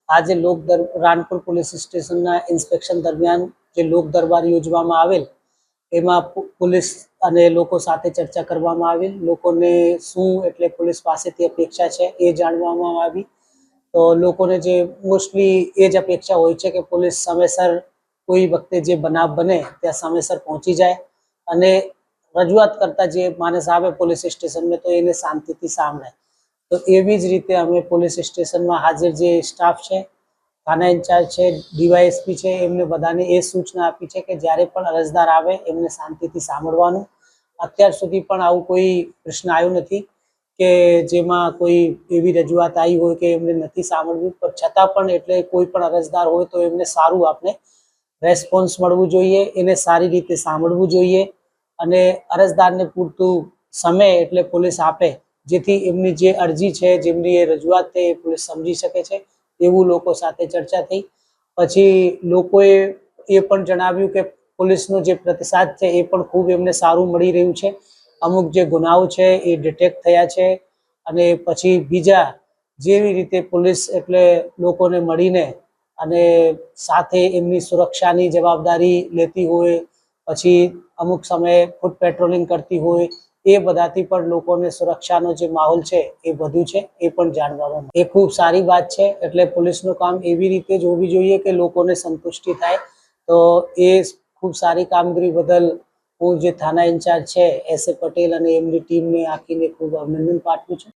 આજે રાણપુર પોલીસ સ્ટેશનના ઇન્સ્પેક્શન દરમિયાન જે લોક દરબાર યોજવામાં આવેલ એમાં પોલીસ અને લોકો સાથે ચર્ચા કરવામાં આવી, લોકોને શું એટલે પોલીસ પાસેથી અપેક્ષા છે એ જાણવામાં આવી। તો લોકોને જે મોસ્ટલી એ જ અપેક્ષા હોય છે કે પોલીસ સમયસર કોઈ વખતે જે બનાવ બને ત્યાં સમયસર પહોંચી જાય અને રજૂઆત કરતા જે માણસ આવે પોલીસ સ્ટેશનમાં તો એને શાંતિથી સાંભળે। તો એવી જ રીતે અમે પોલીસ સ્ટેશનમાં હાજર જે સ્ટાફ છે, થાના ઇન્ચાર્જ છે, ડીવાયએસપી છે, એમને બધાને એ સૂચના આપી છે કે જ્યારે પણ અરજદાર આવે એમને શાંતિથી સાંભળવાનું। અત્યાર સુધી પણ આવું કોઈ પ્રશ્ન આવ્યો નથી કે જેમાં કોઈ એવી રજૂઆત આવી હોય કે એમને નથી સાંભળવું, પણ છતાં પણ એટલે કોઈ પણ અરજદાર હોય તો એમને સારું આપણે રેસ્પોન્સ મળવું જોઈએ, એને સારી રીતે સાંભળવું જોઈએ અને અરજદારને પૂરતું સમય એટલે પોલીસ આપે જેથી એમની જે અરજી છે, જેમની એ રજૂઆત છે એ પોલીસ સમજી શકે છે। એવું લોકો સાથે ચર્ચા થઈ। પછી લોકોએ એ પણ જણાવ્યું કે પોલીસનો જે પ્રતિસાદ છે એ પણ ખૂબ એમને સારું મળી રહ્યું છે। અમુક જે ગુનાઓ છે એ ડિટેક્ટ થયા છે અને પછી બીજા જેવી રીતે પોલીસ એટલે લોકોને મળીને અને સાથે એમની સુરક્ષાની જવાબદારી લેતી હોય, પછી અમુક સમયે ફૂટ પેટ્રોલિંગ કરતી હોય, એ બધાથી પણ લોકોને સુરક્ષાનો જે માહોલ છે એ વધુ છે એ પણ જાણવામાં એ ખૂબ સારી વાત છે। એટલે પોલીસનું કામ એવી રીતે જ હોવી જોઈએ કે લોકોને સંતુષ્ટિ થાય। તો એ ખૂબ સારી કામગીરી બદલ હું જે થાના ઇન્ચાર્જ છે એસ એ પટેલ અને એમની ટીમને આખીને ખૂબ અભિનંદન પાઠવું છું।